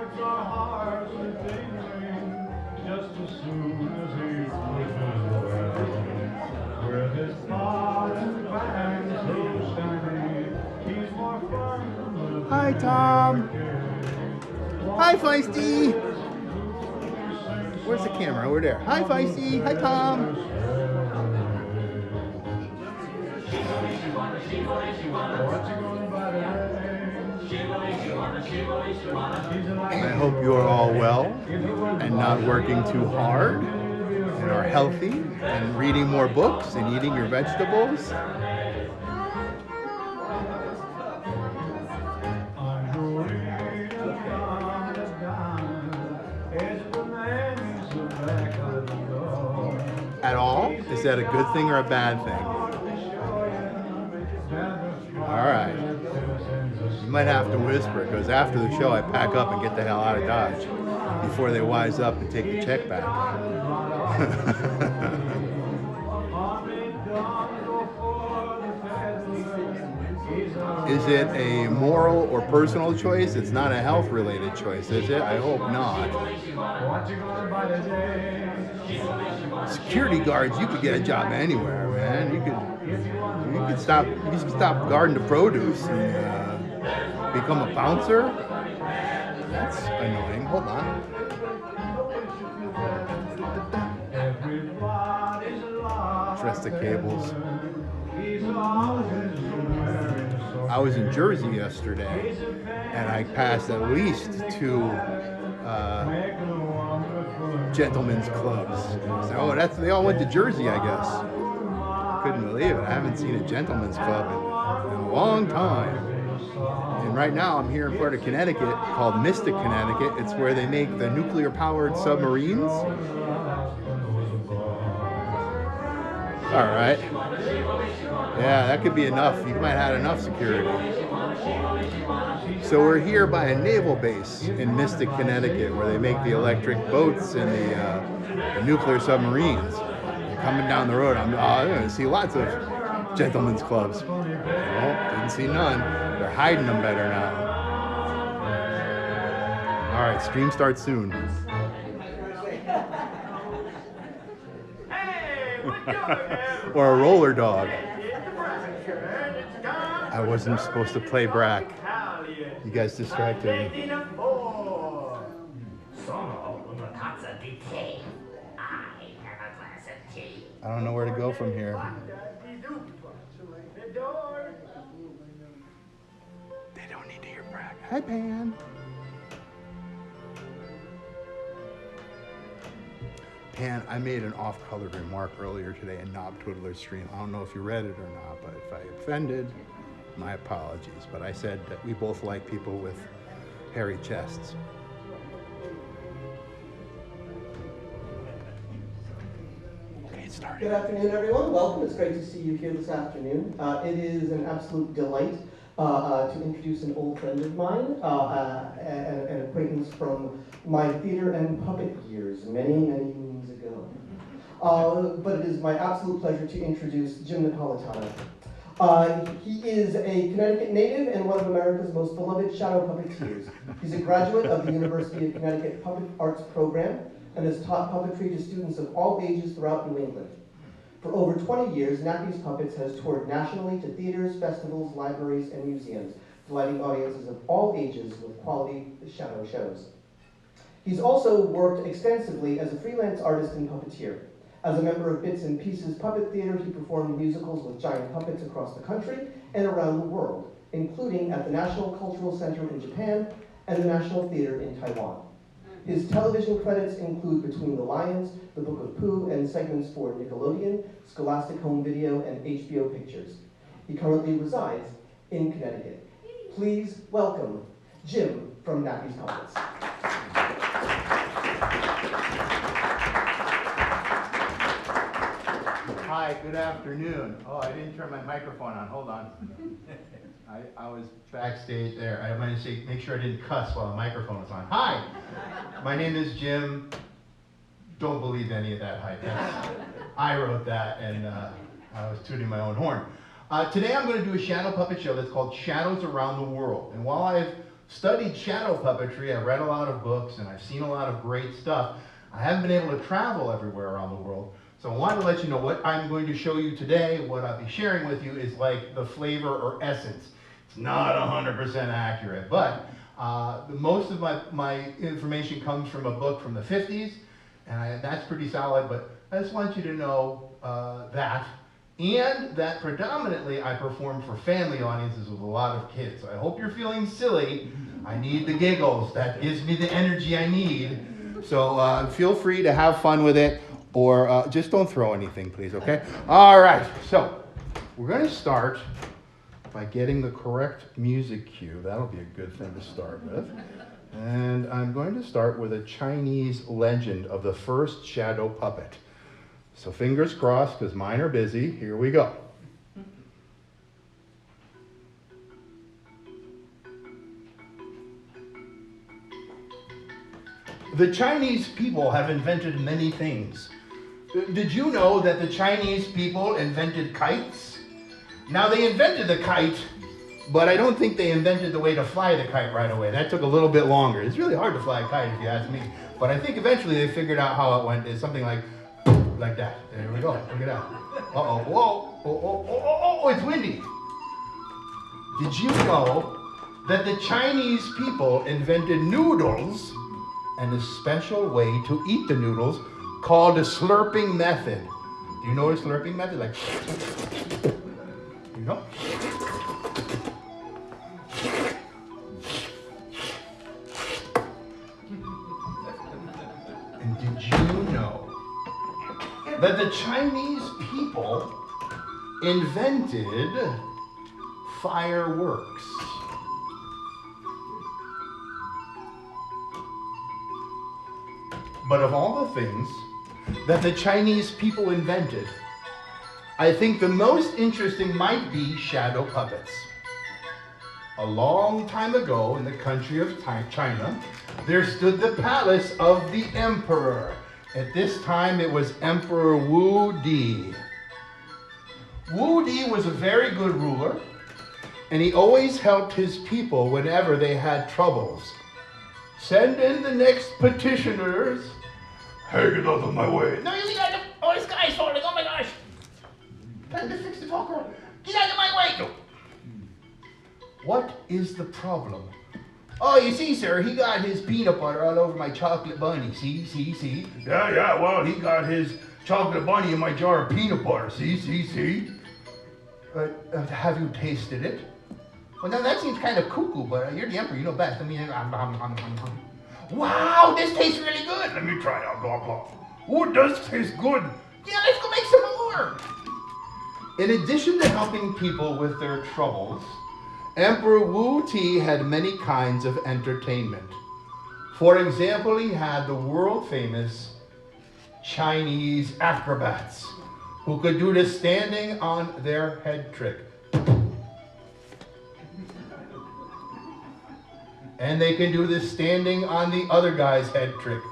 hearts are hard to daydream, just as soon as he pushes well. With his pot and pan so shiny, he's more fun than a Hi, Tom. Hi, Feisty. Where's the camera? Over there. Hi, Feisty. Hi, Tom. I hope you are all well and not working too hard and are healthy and reading more books and eating your vegetables. At all? Is that a good thing or a bad thing? All right. You might have to whisper, because after the show I pack up and get the hell out of Dodge before they wise up and take the check back. Is it a moral or personal choice? It's not a health-related choice, is it? I hope not. Security guards, you could get a job anywhere, man. You could stop guarding the produce and become a bouncer. That's annoying. Hold on. Trust the cables. I was in Jersey yesterday, and I passed at least two gentlemen's clubs. So, oh, they all went to Jersey, I guess. Couldn't believe it. I haven't seen a gentleman's club in a long time. And right now I'm here in part of Connecticut called Mystic, Connecticut. It's where they make the nuclear-powered submarines. All right. Yeah, that could be enough. You might have had enough security. So we're here by a naval base in Mystic, Connecticut, where they make the electric boats and the nuclear submarines. Coming down the road, I'm going to see lots of gentlemen's clubs. Well, didn't see none. They're hiding them better now. All right, stream starts soon. Or a roller dog. I wasn't supposed to play Brack. You guys distracted me. I don't know where to go from here. They don't need to hear Brack. Hi, Pan. Pan, I made an off-color remark earlier today in Knob Twiddler's stream. I don't know if you read it or not, but if I offended, my apologies. But I said that we both like people with hairy chests. Okay, it's starting. Good afternoon, everyone. Welcome. It's great to see you here this afternoon. It is an absolute delight to introduce an old friend of mine, an acquaintance from my theater and puppet years, many, many moons ago. But it is my absolute pleasure to introduce Jim Napolitano. He is a Connecticut native and one of America's most beloved shadow puppeteers. He's a graduate of the University of Connecticut Puppet Arts Program and has taught puppetry to students of all ages throughout New England. For over 20 years, Nappy's Puppets has toured nationally to theaters, festivals, libraries, and museums, delighting audiences of all ages with quality shadow shows. He's also worked extensively as a freelance artist and puppeteer. As a member of Bits and Pieces Puppet Theater, he performed musicals with giant puppets across the country and around the world, including at the National Cultural Center in Japan and the National Theater in Taiwan. His television credits include Between the Lions, The Book of Pooh, and segments for Nickelodeon, Scholastic Home Video, and HBO Pictures. He currently resides in Connecticut. Please welcome Jim from Nappy's Puppets. Hi, good afternoon. Oh, I didn't turn my microphone on. Hold on. I was backstage there. I wanted to say, make sure I didn't cuss while the microphone was on. Hi, my name is Jim. Don't believe any of that hype. I wrote that, and I was tooting my own horn. Today I'm going to do a shadow puppet show that's called Shadows Around the World. And while I've studied shadow puppetry, I've read a lot of books, and I've seen a lot of great stuff. I haven't been able to travel everywhere around the world, so I wanted to let you know what I'm going to show you today, what I'll be sharing with you is like the flavor or essence. It's not 100% accurate, but most of my information comes from a book from the 50s, and that's pretty solid, but I just want you to know that. And that predominantly I perform for family audiences with a lot of kids. So I hope you're feeling silly. I need the giggles. That gives me the energy I need. So feel free to have fun with it, or just don't throw anything, please, okay? All right, so we're going to start by getting the correct music cue. That'll be a good thing to start with. And I'm going to start with a Chinese legend of the first shadow puppet. So fingers crossed, because mine are busy. Here we go. The Chinese people have invented many things. Did you know that the Chinese people invented kites? Now they invented the kite, but I don't think they invented the way to fly the kite right away. That took a little bit longer. It's really hard to fly a kite if you ask me. But I think eventually they figured out how it went. It's something like that. There we go. Look at that. Uh-oh. Whoa. Oh, it's windy. Did you know that the Chinese people invented noodles and a special way to eat the noodles called a slurping method? Do you know a slurping method? Like, you know? And did you know that the Chinese people invented fireworks? But of all the things that the Chinese people invented, I think the most interesting might be shadow puppets. A long time ago in the country of China, there stood the palace of the emperor. At this time, it was Emperor Wu Di. Wu Di was a very good ruler, and he always helped his people whenever they had troubles. Send in the next petitioners. Hey, get out of my way. No, you got to. Oh, this guy's falling. Oh my gosh. Time to fix the talker. Get out of my way. No. What is the problem? Oh, you see, sir, he got his peanut butter all over my chocolate bunny. See? Yeah, well, he got his chocolate bunny in my jar of peanut butter. See? Have you tasted it? Well, now that seems kind of cuckoo, but you're the emperor, you know best. I mean, wow, this tastes really good. Let me try it. Blah, blah. Oh, it does taste good. Yeah, let's go make some more. In addition to helping people with their troubles, Emperor Wu Ti had many kinds of entertainment. For example, he had the world-famous Chinese acrobats who could do the standing on their head trick. And they can do the standing on the other guy's head trick.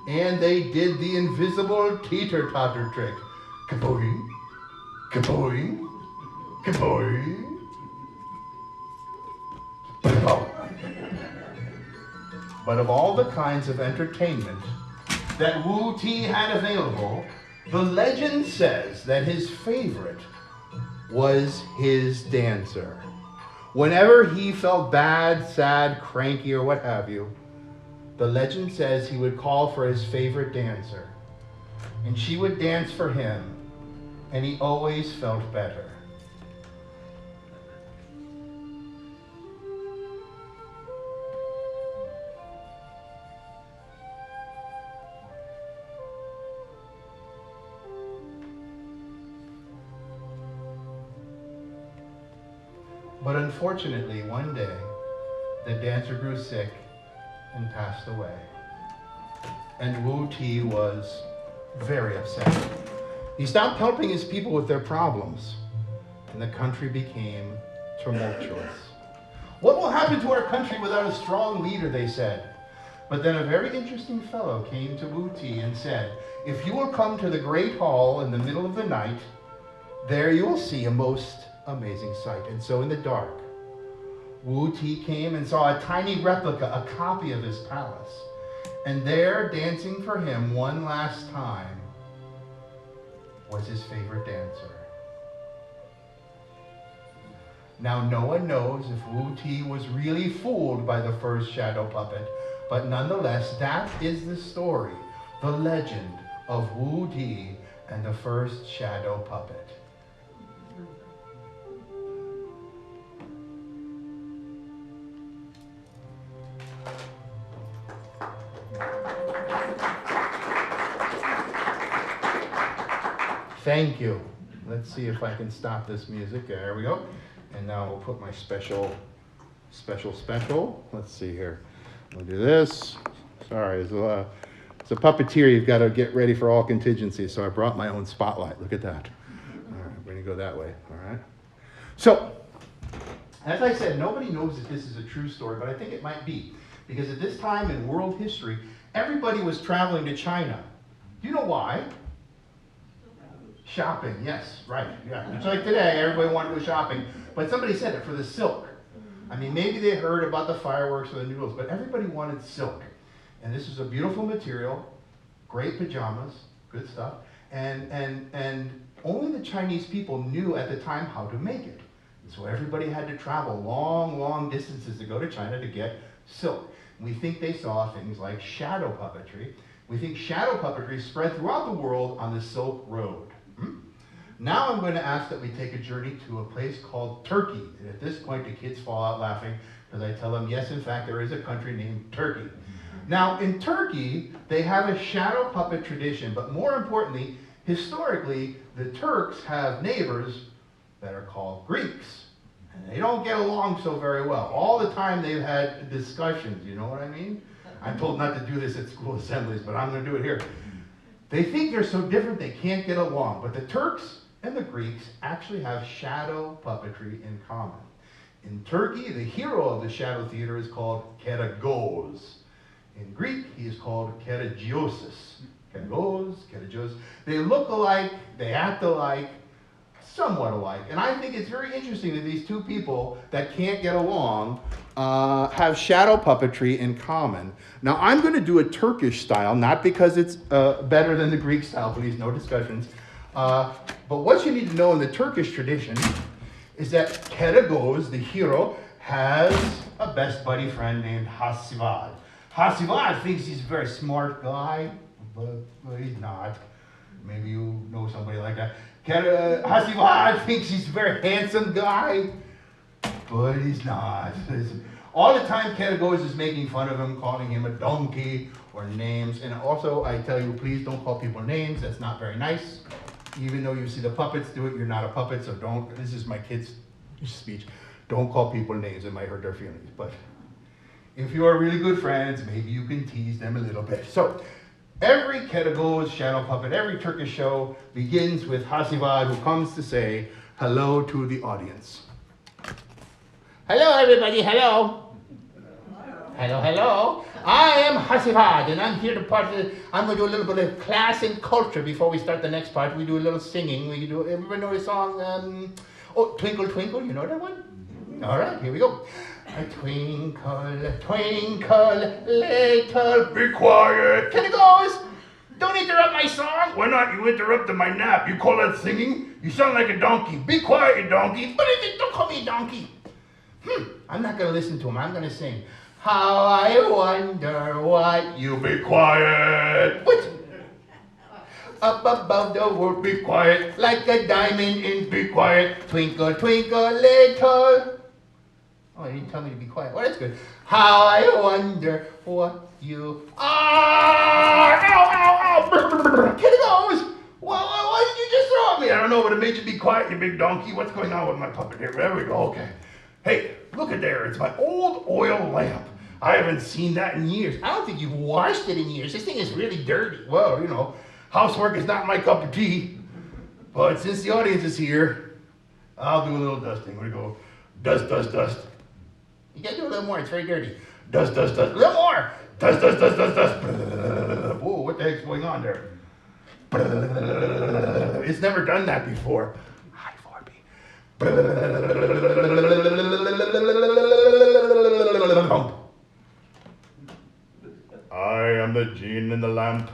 And they did the invisible teeter-totter trick. Kaboing, kaboing, kaboing. But of all the kinds of entertainment that Wu Ti had available, the legend says that his favorite was his dancer. Whenever he felt bad, sad, cranky, or what have you, the legend says he would call for his favorite dancer, and she would dance for him, and he always felt better. But unfortunately, one day, the dancer grew sick and passed away. And Wu Ti was very upset. He stopped helping his people with their problems, and the country became tumultuous. What will happen to our country without a strong leader, they said. But then a very interesting fellow came to Wu Ti and said, if you will come to the great hall in the middle of the night, there you will see a most amazing sight. And so in the dark, Wu Ti came and saw a tiny replica, a copy of his palace. And there, dancing for him one last time, was his favorite dancer. Now, no one knows if Wu Ti was really fooled by the first shadow puppet, but nonetheless, that is the story, the legend of Wu Ti and the first shadow puppet. Thank you. Let's see if I can stop this music. There we go. And now we'll put my special. Let's see here. We'll do this. Sorry, it's a puppeteer. You've got to get ready for all contingencies. So I brought my own spotlight. Look at that. All right, we're going to go that way. All right. So, as I said, nobody knows if this is a true story, but I think it might be. Because at this time in world history, everybody was traveling to China. Do you know why? Shopping, yes, right, yeah. It's like today, everybody wanted to go shopping, but somebody said it for the silk. I mean, maybe they heard about the fireworks or the noodles, but everybody wanted silk. And this is a beautiful material, great pajamas, good stuff, and only the Chinese people knew at the time how to make it. And so everybody had to travel long, long distances to go to China to get silk. We think they saw things like shadow puppetry. We think shadow puppetry spread throughout the world on the Silk Road. Now I'm going to ask that we take a journey to a place called Turkey. And at this point, the kids fall out laughing because I tell them, yes, in fact, there is a country named Turkey. Now, in Turkey, they have a shadow puppet tradition, but more importantly, historically, the Turks have neighbors that are called Greeks. And they don't get along so very well. All the time they've had discussions, you know what I mean? I'm told not to do this at school assemblies, but I'm going to do it here. They think they're so different they can't get along, but the Turks and the Greeks actually have shadow puppetry in common. In Turkey, the hero of the shadow theater is called Keragoz. In Greek, he is called Keragiosis. Keragoz, Keragios. They look alike, they act alike, somewhat alike. And I think it's very interesting that these two people that can't get along have shadow puppetry in common. Now, I'm going to do a Turkish style, not because it's better than the Greek style, please, no discussions. But what you need to know in the Turkish tradition is that Keragoz, the hero, has a best buddy friend named Hasivad. Hasivad thinks he's a very smart guy, but he's not. Maybe you know somebody like that. Hasivad thinks he's a very handsome guy, but he's not. All the time, Keragoz is making fun of him, calling him a donkey or names. And also, I tell you, please don't call people names. That's not very nice. Even though you see the puppets do it, you're not a puppet, so don't. This is my kid's speech. Don't call people names. It might hurt their feelings. But if you are really good friends, maybe you can tease them a little bit. So, every Keragoz shadow puppet, every Turkish show begins with Hasivad, who comes to say hello to the audience. Hello, everybody. Hello. Hello, hello. I am Hasivad, and I'm here to I'm going to do a little bit of class and culture before we start the next part. We do a little singing. Everybody know the song, Twinkle, Twinkle? You know that one? All right, here we go. A twinkle, twinkle, little... Be quiet. Keragoz, don't interrupt my song. Why not? You interrupted my nap. You call that singing? You sound like a donkey. Be quiet, you donkey. What is it? Don't call me a donkey. I'm not going to listen to him. I'm going to sing. How I wonder what You be quiet. What? Up above the world, Be quiet. like a diamond in Be quiet. twinkle, twinkle, little. Oh, you didn't tell me to be quiet. Well, that's good. How I wonder what you are. Ow, ow, ow. Keragoz, why did you just throw at me? I don't know, but it made you be quiet, you big donkey. What's going on with my puppet here? There we go, okay. Hey, look at there. It's my old oil lamp. I haven't seen that in years. I don't think you've washed it in years. This thing is really dirty. Well, you know, housework is not my cup of tea. But since the audience is here, I'll do a little dusting. We go, dust, dust, dust. You gotta do a little more. It's very dirty. Dust, dust, dust. A little more. Dust, dust, dust, dust, dust. Whoa, what the heck's going on there? It's never done that before. Hi, 4B. I am the genie in the lamp.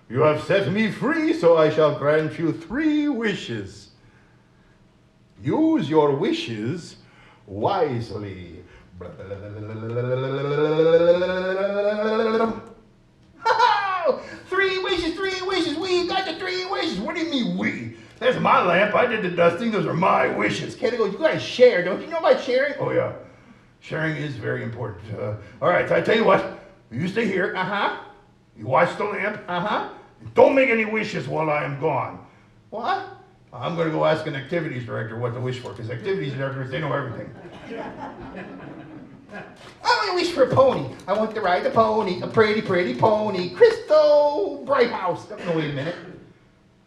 You have set me free, so I shall grant you 3 wishes. Use your wishes wisely. 3 wishes, 3 wishes. We got the 3 wishes. What do you mean we? That's my lamp. I did the dusting. Those are my wishes. Kenny goes, you guys share. Don't you know about sharing? Oh, yeah. Sharing is very important. All right, I tell you what. You stay here. Uh-huh. You watch the lamp. Uh-huh. Don't make any wishes while I am gone. What? I'm going to go ask an activities director what to wish for, because activities directors, they know everything. I want to wish for a pony. I want to ride a pony, a pretty, pretty pony. Crystal Bright House. No, wait a minute.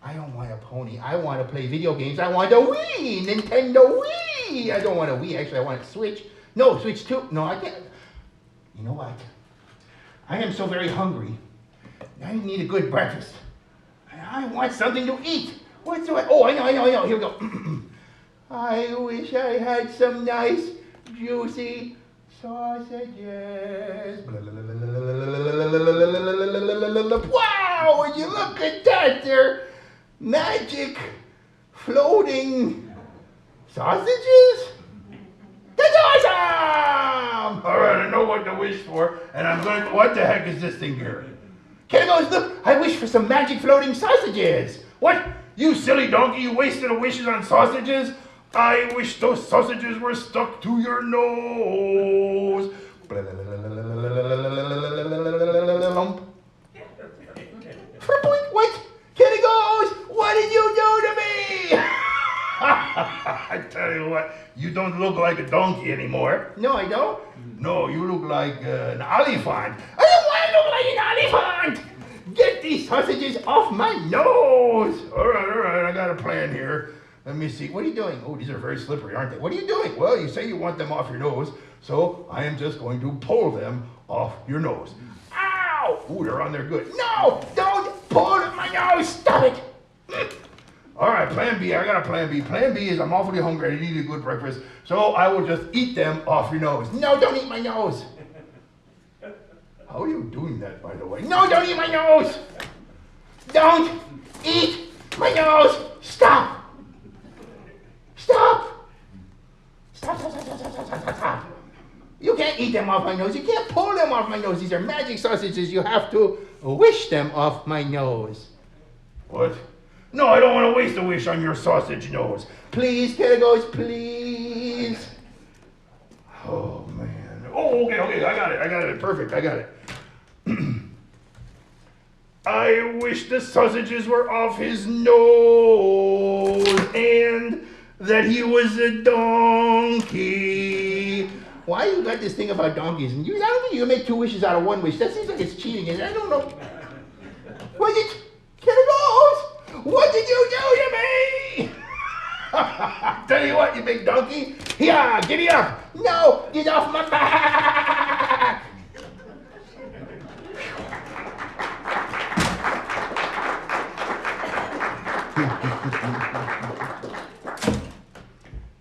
I don't want a pony. I want to play video games. I want a Wii, Nintendo Wii. I don't want a Wii. Actually, I want a Switch. No, Switch 2. No, I can't. You know what? I am so very hungry. I need a good breakfast. I want something to eat. What's the way? Oh, I know. Here we go. I wish I had some nice, juicy sausages. Wow, would you look at that? They're magic floating sausages? That's awesome! All right, I know what to wish for, and I'm going to, what the heck is this thing here? Kenny goes, look, I wish for some magic floating sausages. What? You silly donkey, you wasted the wishes on sausages? I wish those sausages were stuck to your nose. What? Kenny goes, what did you do to me? I tell you what, you don't look like a donkey anymore. No, I don't? No, you look like an elephant. I don't want to look like an elephant! Get these sausages off my nose! All right, I got a plan here. Let me see, what are you doing? Oh, these are very slippery, aren't they? What are you doing? Well, you say you want them off your nose, so I am just going to pull them off your nose. Ow! Ooh, they're on there good. No, don't pull my nose, stop it! All right, plan B, I got a plan B. Plan B is I'm awfully hungry, I need a good breakfast, so I will just eat them off your nose. No, don't eat my nose. How are you doing that, by the way? No, don't eat my nose! Don't eat my nose! Stop! Stop! Stop. You can't eat them off my nose. You can't pull them off my nose. These are magic sausages. You have to wish them off my nose. What? No, I don't want to waste a wish on your sausage nose. Please, Kenny goes, please. Oh, man. Oh, okay, I got it. Perfect, I got it. I wish the sausages were off his nose and that he was a donkey. Why you got this thing about donkeys? And I don't think you can make 2 wishes out of 1 wish. That seems like it's cheating. I don't know. What did Kenny goes? What did you do to me? Tell you what, you big donkey. Yeah, giddy up. No, get off my back.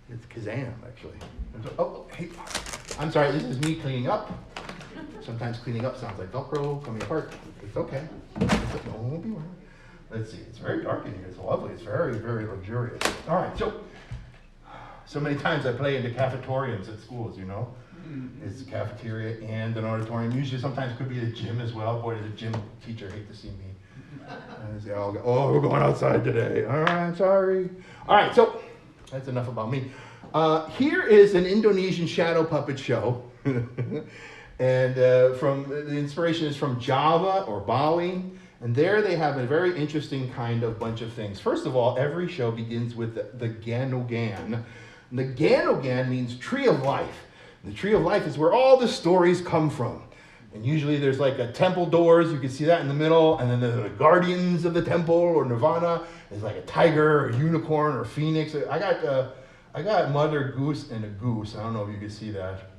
It's Kazam, actually. Oh, hey, I'm sorry, this is me cleaning up. Sometimes cleaning up sounds like Velcro coming apart. It's okay. No one will be worried. Let's see, it's very dark in here. It's lovely. It's very, very luxurious. All right, so many times I play in the cafetoriums at schools, you know? It's a cafeteria and an auditorium. Usually sometimes it could be a gym as well. Boy, does a gym teacher hate to see me. And they all go, oh, we're going outside today. All right, sorry. All right, so that's enough about me. Here is an Indonesian shadow puppet show. And the inspiration is from Java or Bali. And there they have a very interesting kind of bunch of things. First of all, every show begins with the Ganogan. And the Ganogan means tree of life. And the tree of life is where all the stories come from. And usually there's like a temple doors, you can see that in the middle, and then there's the guardians of the temple or nirvana. There's like a tiger or a unicorn or a phoenix. I got Mother Goose and a goose. I don't know if you can see that.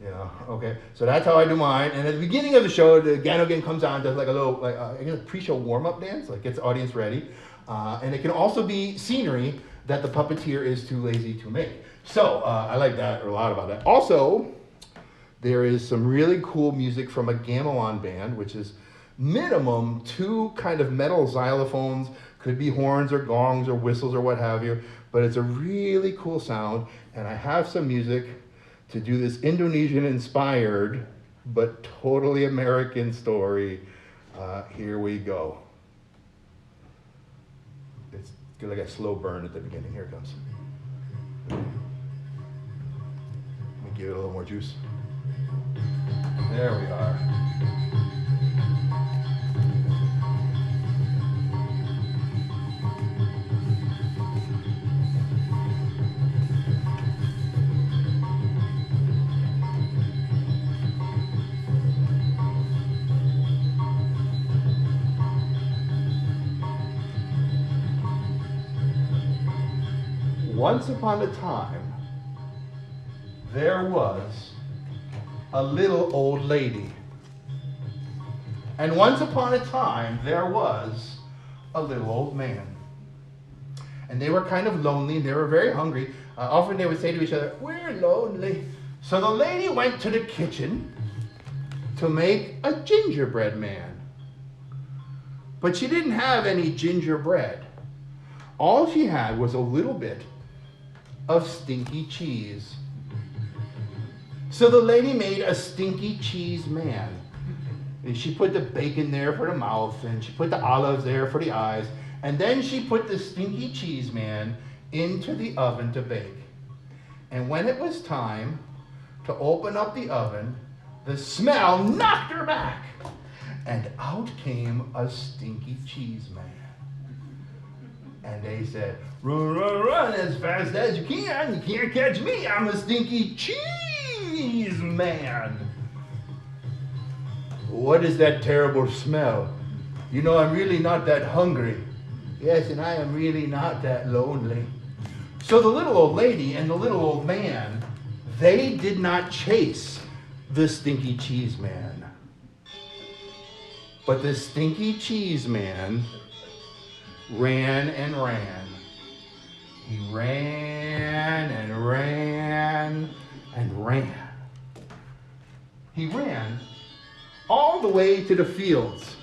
Yeah, okay. So that's how I do mine. And at the beginning of the show, the Ganogan comes on, does like a little I guess pre-show warm-up dance, like gets the audience ready. And it can also be scenery. that the puppeteer is too lazy to make. So I like that a lot about that. Also, there is some really cool music from a gamelan band, which is minimum 2 kind of metal xylophones, could be horns or gongs or whistles or what have you, but it's a really cool sound. And I have some music to do this Indonesian-inspired but totally American story. Here we go. It's like a slow burn at the beginning. Here it comes. Let me give it a little more juice. There we are. Once upon a time, there was a little old lady. And once upon a time, there was a little old man. And they were kind of lonely, and they were very hungry. Often they would say to each other, "We're lonely." So the lady went to the kitchen to make a gingerbread man. But she didn't have any gingerbread. All she had was a little bit of stinky cheese. So the lady made a stinky cheese man. And she put the bacon there for the mouth, and she put the olives there for the eyes, and then she put the stinky cheese man into the oven to bake. And when it was time to open up the oven, the smell knocked her back, and out came a stinky cheese man. And they said, "Run, run, run as fast as you can. You can't catch me. I'm a stinky cheese man." "What is that terrible smell? You know, I'm really not that hungry." "Yes, and I am really not that lonely." So the little old lady and the little old man, they did not chase the stinky cheese man. But the stinky cheese man ran and ran. He ran and ran and ran. He ran all the way to the fields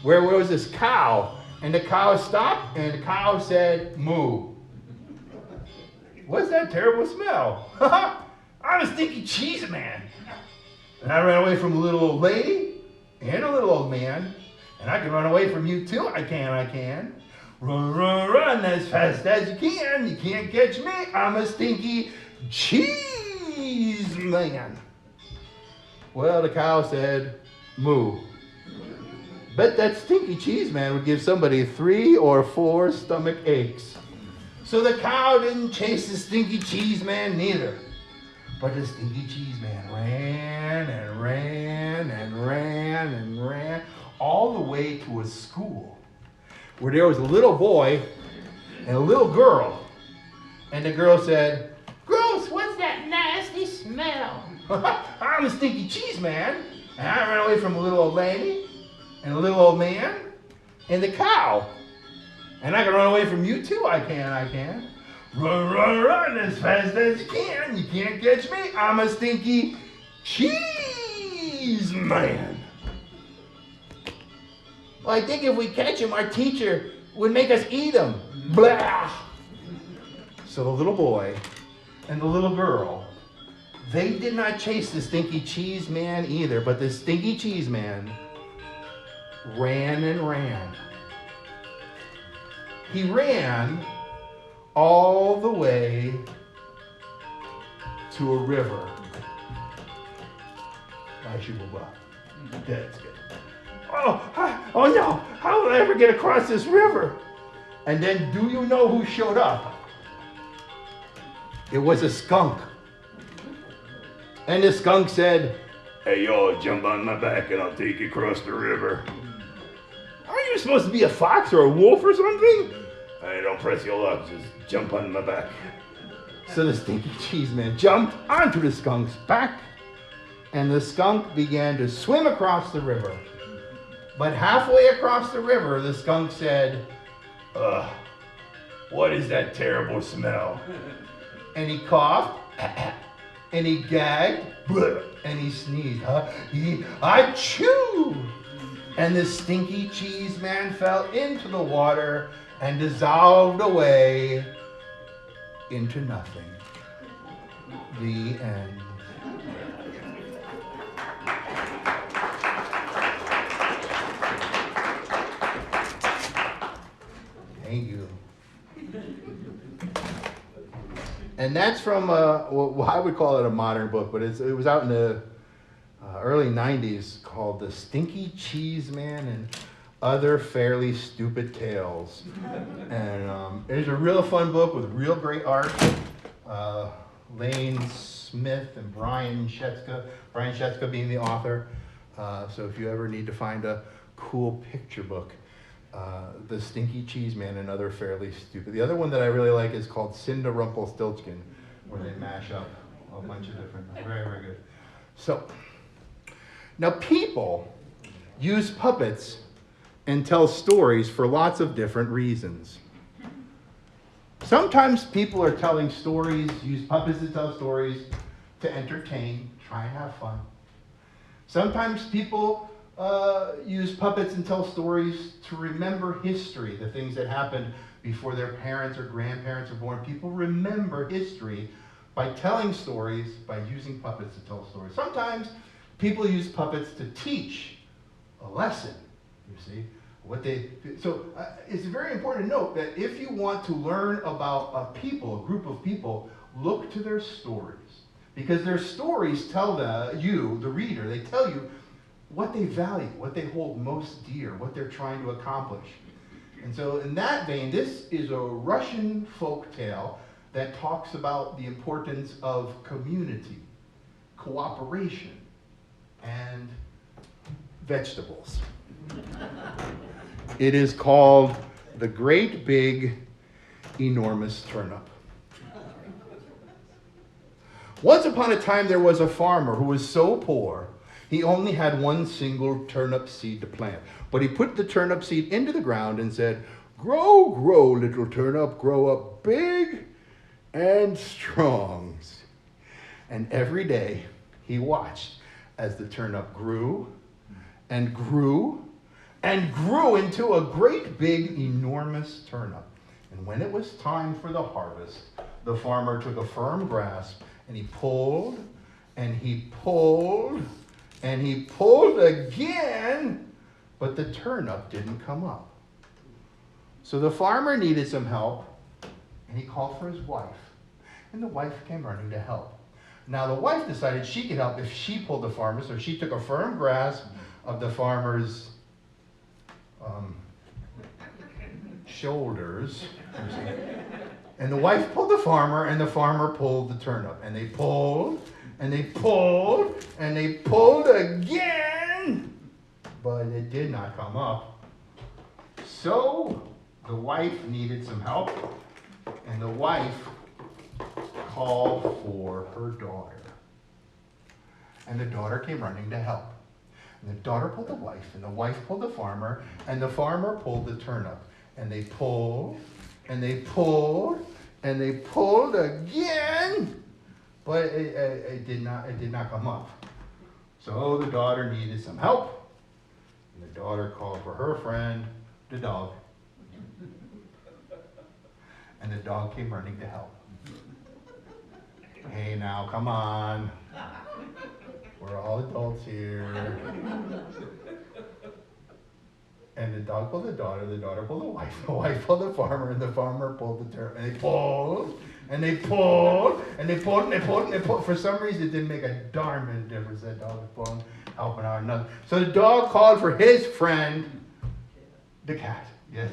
where was this cow, and the cow stopped and the cow said, "Moo." "What's that terrible smell?" "I'm a stinky cheese man. And I ran away from a little old lady and a little old man. And I can run away from you too. I can. Run, run, run as fast as you can. You can't catch me. I'm a stinky cheese man." Well, the cow said, "Moo." Bet that stinky cheese man would give somebody 3 or 4 stomach aches. So the cow didn't chase the stinky cheese man neither. But the stinky cheese man ran and ran and ran and ran all the way to a school where there was a little boy and a little girl. And the girl said, "Gross, what's that nasty smell?" "I'm a stinky cheese man, and I ran away from a little old lady and a little old man and the cow. And I can run away from you too. I can. Run, run, run as fast as you can. You can't catch me. I'm a stinky cheese man." "Well, I think if we catch him, our teacher would make us eat him." Blah! So the little boy and the little girl, they did not chase the stinky cheese man either, but the stinky cheese man ran and ran. He ran all the way to a river. That's good. Oh no, how will I ever get across this river? And then do you know who showed up? It was a skunk. And the skunk said, "Hey, y'all, jump on my back and I'll take you across the river." "Are you supposed to be a fox or a wolf or something?" "Hey, don't press your luck, just jump on my back." So the stinky cheese man jumped onto the skunk's back, and the skunk began to swim across the river. But halfway across the river, the skunk said, "Ugh, What is that terrible smell? And he coughed, and he gagged, and he sneezed. Achoo! And the stinky cheese man fell into the water and dissolved away into nothing. The end. Thank you. And that's from, well, I would call it a modern book, but it was out in the early 90s called The Stinky Cheese Man and Other Fairly Stupid Tales. And it's a real fun book with real great art. Lane Smith and Brian Shetzka being the author. So if you ever need to find a cool picture book, The Stinky Cheese Man and Other Fairly Stupid. The other one that I really like is called Cinda Rumpelstiltskin, where they mash up a bunch of different, very, very good. So, now people use puppets and tell stories for lots of different reasons. Sometimes people are telling stories, use puppets to tell stories to entertain, try and have fun. Sometimes people use puppets and tell stories to remember history, the things that happened before their parents or grandparents were born. People remember history by telling stories, by using puppets to tell stories. Sometimes people use puppets to teach a lesson, you see. It's very important to note that if you want to learn about a group of people, look to their stories. Because their stories tell you, the reader, they tell you what they value, what they hold most dear, what they're trying to accomplish. And so in that vein, this is a Russian folk tale that talks about the importance of community, cooperation, and vegetables. It is called The Great Big Enormous Turnip. Once upon a time, there was a farmer who was so poor, he only had one single turnip seed to plant. But he put the turnip seed into the ground and said, "Grow, grow, little turnip, grow up big and strong." And every day he watched as the turnip grew and grew and grew into a great big enormous turnip. And when it was time for the harvest, the farmer took a firm grasp and he pulled and he pulled and he pulled again, but the turnip didn't come up. So the farmer needed some help, and he called for his wife. And the wife came running to help. Now the wife decided she could help if she pulled the farmer, so she took a firm grasp of the farmer's shoulders. And the wife pulled the farmer, and the farmer pulled the turnip. And they pulled, and they pulled, and they pulled again, but it did not come up. So the wife needed some help, and the wife called for her daughter. And the daughter came running to help. And the daughter pulled the wife, and the wife pulled the farmer, and the farmer pulled the turnip. And they pulled, and they pulled, and they pulled again, but it did not come up. So the daughter needed some help, and the daughter called for her friend, the dog. And the dog came running to help. Hey now, come on. We're all adults here. And the dog pulled the daughter pulled the wife pulled the farmer, and the farmer pulled the turnip. And they pulled, and they pulled, and they pulled, and they pulled, and they pulled. For some reason, it didn't make a darn bit of difference. That dog was pulling, helping out another. So the dog called for his friend, the cat. Yes.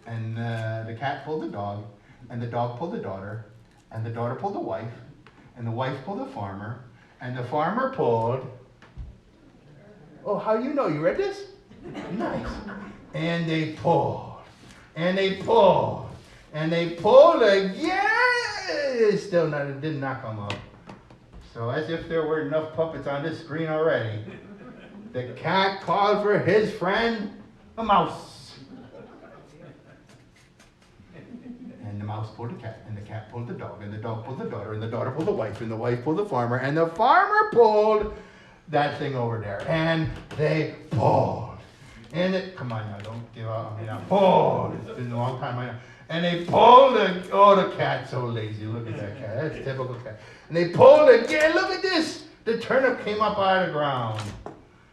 And the cat pulled the dog, and the dog pulled the daughter, and the daughter pulled the wife, and the wife pulled the farmer, and the farmer pulled. Oh, how do you know? You read this? Nice. And they pulled, and they pulled, and they pulled again. It did not come up. So as if there were enough puppets on this screen already, the cat called for his friend, a mouse. mouse pulled the cat, and the cat pulled the dog, and the dog pulled the daughter, and the daughter pulled the wife, and the wife pulled the farmer, and the farmer pulled that thing over there. And they pulled. And it, come on now, don't give up on me now. Pulled. It's been a long time. And they pulled the cat's so lazy. Look at that cat. That's a typical cat. And they pulled again. Look at this. The turnip came up out of the ground.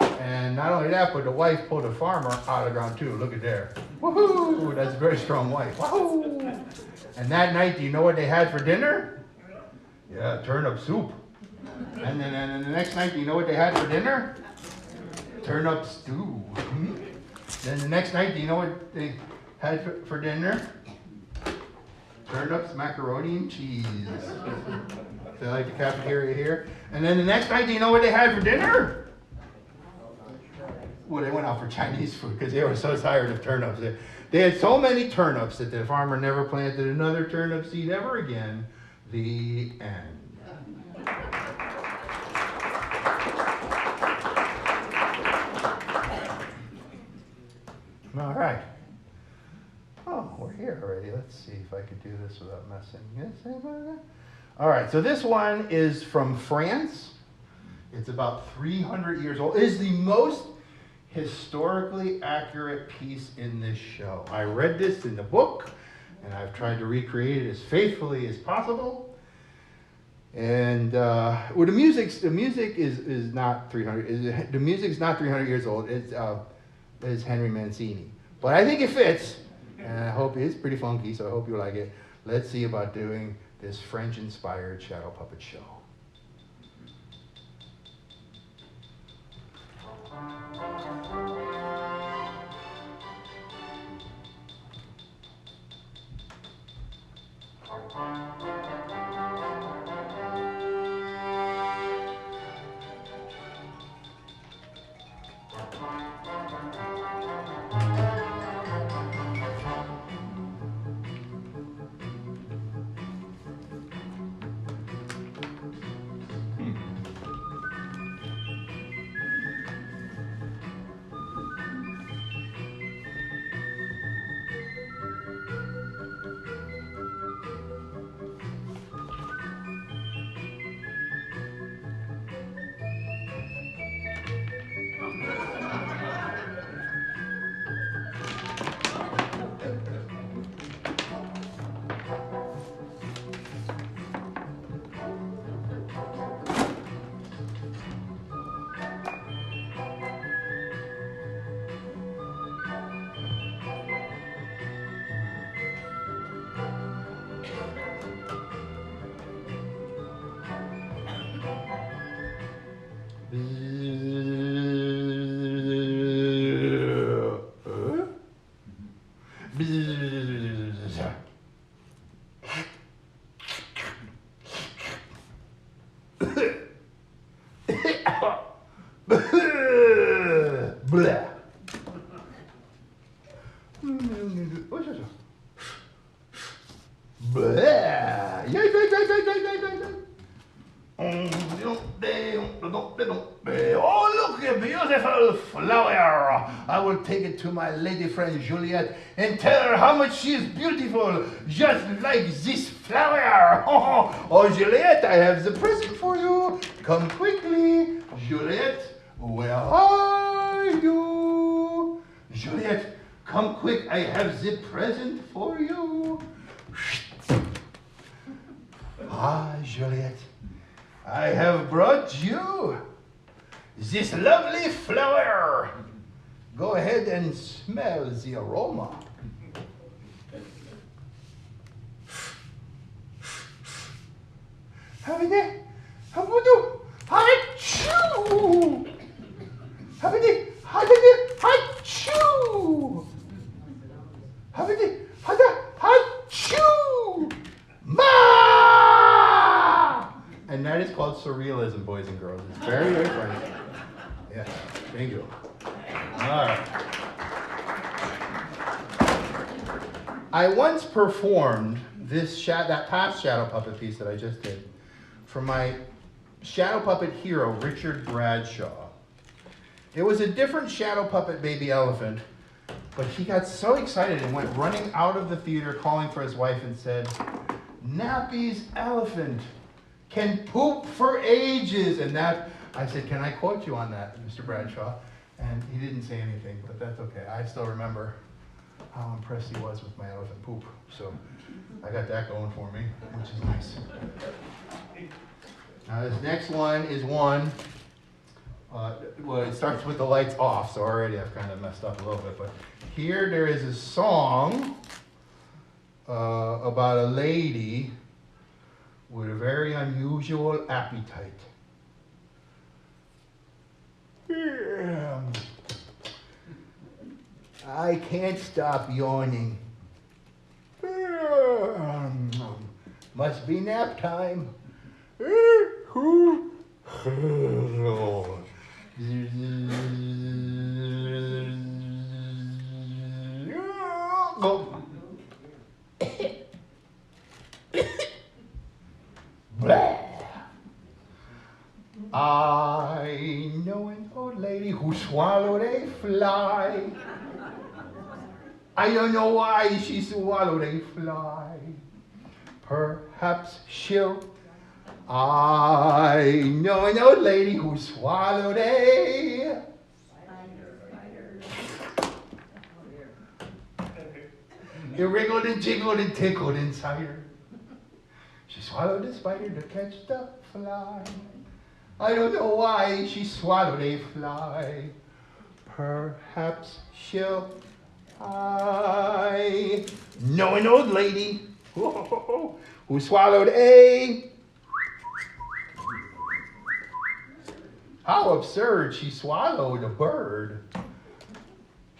And not only that, but the wife pulled the farmer out of the ground too. Look at there. Woohoo! That's a very strong wife. Woohoo! And that night, do you know what they had for dinner? Yeah, turnip soup. And then the next night, do you know what they had for dinner? Turnip stew. Then the next night, do you know what they had for dinner? Turnips, macaroni, and cheese. They like the cafeteria here. And then the next night, do you know what they had for dinner? Well, they went out for Chinese food because they were so tired of turnips. They had so many turnips that the farmer never planted another turnip seed ever again. The end. All right. Oh, we're here already. Let's see if I could do this without messing. All right, so this one is from France. It's about 300 years old. It is the most historically accurate piece in this show. I read this in the book, and I've tried to recreate it as faithfully as possible. And well, the music is not 300. The music's not 300 years old. It's Henry Mancini, but I think it fits, and I hope it's pretty funky. So I hope you like it. Let's see about doing this French-inspired shadow puppet show. Blah. Oh, look, a beautiful flower. I will take it to my lady friend Juliet and tell her how much she is beautiful, just like this flower. Oh, Juliet, I have the present for you. Come quickly. Juliet, where are you? Juliet, come quick. I have the present for you. Ah, Juliet, I have brought you this lovely flower. Go ahead and smell the aroma. Habide, habudu, achoo. Habide, habide, achoo. Habide, hada, achoo. Ma! And that is called surrealism, boys and girls. It's very, very funny. Yeah, thank you. All right. I once performed that past shadow puppet piece that I just did for my shadow puppet hero, Richard Bradshaw. It was a different shadow puppet baby elephant, But he got so excited and went running out of the theater calling for his wife and said, Nappy's elephant can poop for ages. And that, I said, can I quote you on that, Mr. Bradshaw? And he didn't say anything, but that's okay. I still remember how impressed he was with my elephant poop. So I got that going for me, which is nice. Now this next one is one, well, it starts with the lights off, so already I've kind of messed up a little bit. But here there is a song about a lady with a very unusual appetite. I can't stop yawning. Must be nap time. I know an old lady who swallowed a fly. I don't know why she swallowed a fly. Perhaps she'll. I know an old lady who swallowed a. It wriggled and jiggled and tickled inside her. She swallowed the spider to catch the fly. I don't know why she swallowed a fly. Perhaps she'll. I know an old lady who swallowed a. How absurd, she swallowed a bird.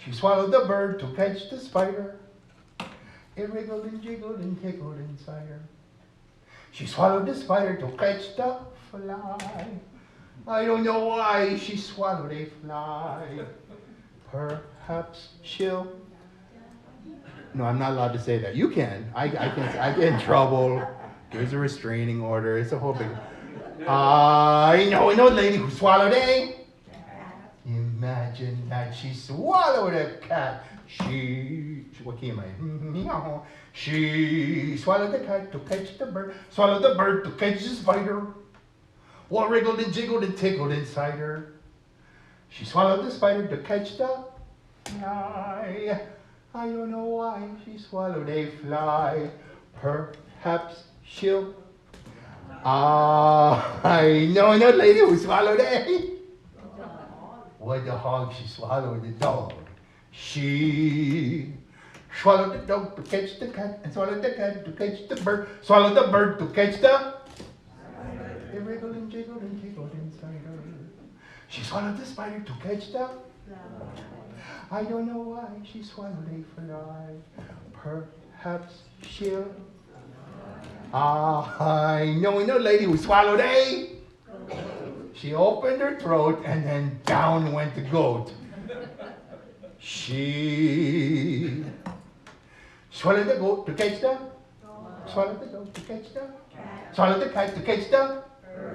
She swallowed the bird to catch the spider. It wriggled and jiggled and tickled inside her. She swallowed the spider to catch the fly. I don't know why she swallowed a fly. Perhaps she'll. No, I'm not allowed to say that. You can. I get in trouble. There's a restraining order. It's a whole big. I know an old lady who swallowed a. Imagine that she swallowed a cat. What came I? She swallowed the cat to catch the bird. Swallowed the bird to catch the spider. What wriggled and jiggled and tickled inside her. She swallowed the spider to catch the fly. I don't know why she swallowed a fly. Perhaps she'll. I know an old lady who swallowed a. What the hog? She swallowed the dog. She swallowed the dog to catch the cat, and swallowed the cat to catch the bird. Swallowed the bird to catch the. It wriggled and jiggled and tickled inside her. She swallowed the spider to catch the. I don't know why she swallowed a fly. Perhaps she'll. I know an old lady who swallowed a. She opened her throat and then down went the goat. She swallowed the goat to catch the. Swallowed the goat to catch the. Swallowed the cat to catch the.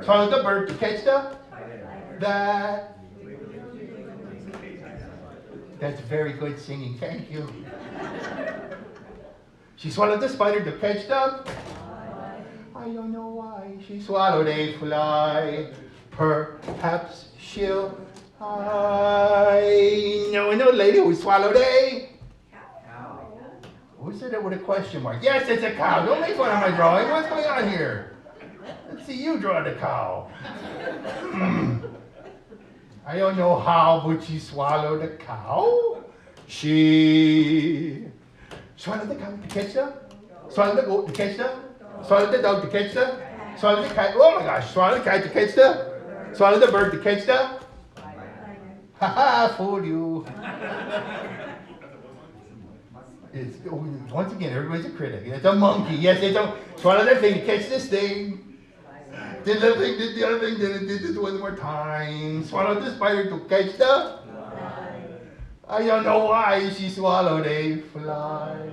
Swallowed the bird to catch the. That's very good singing, thank you. She swallowed the spider to catch the. I don't know why she swallowed a fly. Perhaps she'll. I know an old lady who swallowed a. Cow. Who said it with a question mark? Yes, it's a cow. Don't make fun of my drawing. What's going on here? Let's see you draw the cow. I don't know how, but she swallowed a cow. She swallowed the cow to catch the. Swallowed the goat to catch the. Swallowed the dog to catch the. Swallowed the cat. Oh my gosh! Swallowed the cat to catch the. Swallowed the bird to catch the. Ha ha! Fooled you. It's once again, everybody's a critic. It's a monkey. Yes, it's a. Swallowed that thing to catch this thing. Did the thing, did the other thing, did it one more time. Swallowed the spider to catch the. I don't know why she swallowed a fly.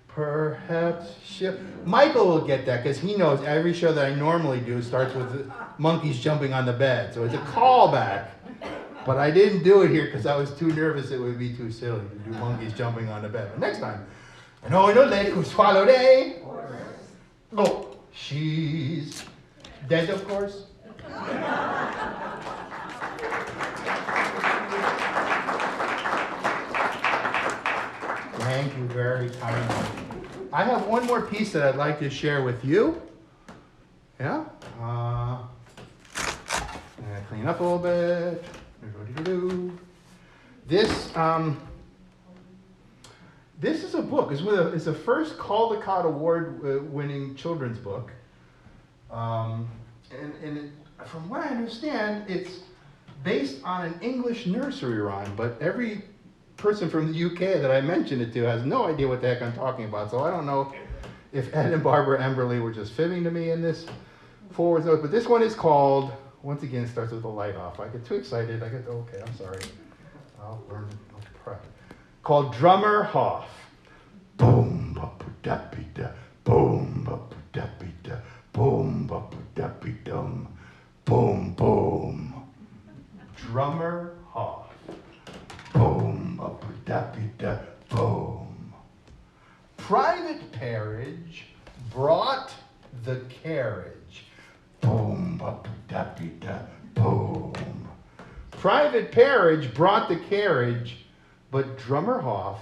Perhaps she'll. Michael will get that because he knows every show that I normally do starts with monkeys jumping on the bed. So it's a callback. But I didn't do it here because I was too nervous it would be too silly to do monkeys jumping on the bed. But next time. I know the lady who swallowed a horse. Oh, she's dead, of course. Thank you very kindly. I have one more piece that I'd like to share with you. Yeah? I'm going to clean up a little bit. This is a book. It's the first Caldecott Award winning children's book. And from what I understand, it's based on an English nursery rhyme, but every person from the UK that I mentioned it to has no idea what the heck I'm talking about. So I don't know if Ed and Barbara Emberley were just fibbing to me in this forward note. But this one is called, once again, it starts with the light off. I get too excited. Okay, I'm sorry. I'll learn to pray. Called Drummer Hoff. Boom, ba-ba-da-be-da, boom, ba-ba-da-be-da, boom, ba-ba-da-be-dum, boom, boom. Drummer Hoff. Boom, ba-ba-da-be-da, boom. Private Parridge brought the carriage. Boom, ba-ba-da-be-da, boom. Private Parridge brought the carriage, but Drummer Hoff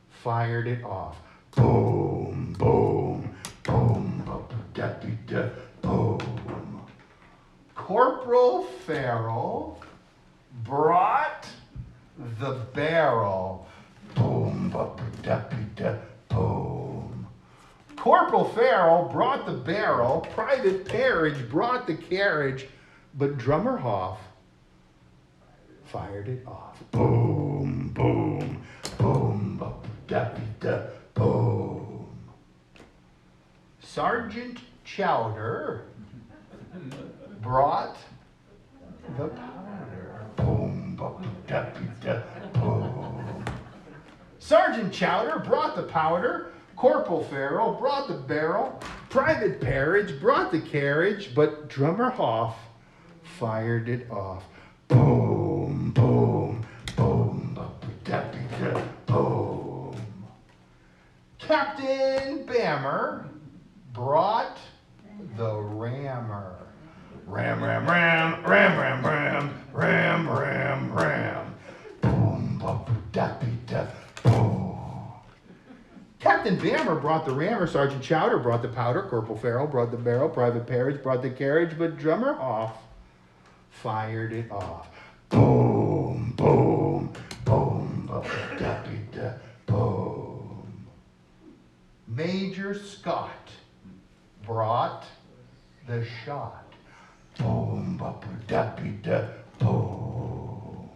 fired it off. Boom, boom, boom, ba-ba-da-be-da, boom. Corporal Farrell brought the barrel. Boom, ba-ba-da-be-da, boom. Corporal Farrell brought the barrel. Private Parridge brought the carriage, but Drummer Hoff fired it off. Boom, boom, boom, ba-ba-da-be-da, boom. Sergeant Chowder brought the powder. Boom, ba-ba-da-be-da, boom. Sergeant Chowder brought the powder. Corporal Farrell brought the barrel. Private Parridge brought the carriage, but Drummer Hoff fired it off. Boom, boom, boom, ba-ba-da-be-da, boom. Captain Bammer brought the rammer. Ram, ram, ram, ram, ram, ram, ram, ram, ram. Boom, ba-ba-da-be-da, boom. Captain Bammer brought the rammer. Sergeant Chowder brought the powder. Corporal Farrell brought the barrel. Private Parridge brought the carriage, but Drummer Hoff fired it off. Boom, boom, boom, ba-ba-da-be-da, boom. Major Scott brought the shot. Boom, ba-ba-da-be-da, boom.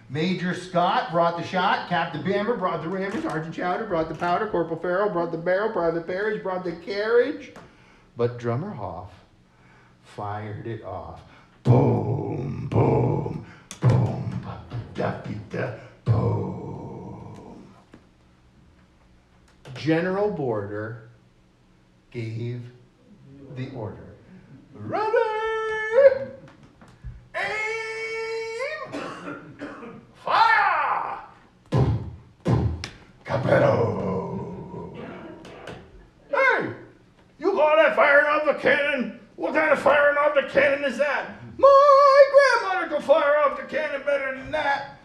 Major Scott brought the shot. Captain Bammer brought the rammer. Sergeant Chowder brought the powder. Corporal Farrell brought the barrel. Private Parridge brought the carriage. But Drummer Hoff fired it off. Boom, boom, boom, ba-ba-da-be-da, boom. General Border gave the order. Ready! Aim! Fire! Capello! Hey! You call that firing off the cannon? What kind of firing off the cannon is that? My grandmother could fire off the cannon better than that.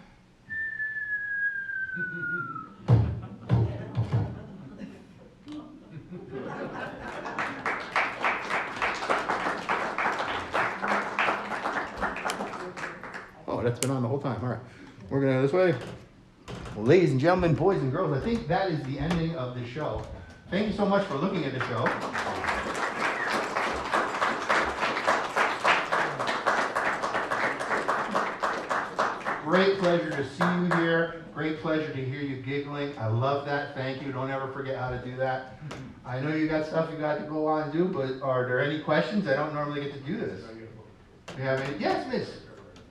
Oh, that's been on the whole time. All right. We're going to this way. Well, ladies and gentlemen, boys and girls, I think that is the ending of the show. Thank you so much for looking at the show. Great pleasure to see you here. Great pleasure to hear you giggling. I love that. Thank you. Don't ever forget how to do that. I know you got stuff you got to go on and do, but are there any questions? I don't normally get to do this. Do you have any? Yes, miss.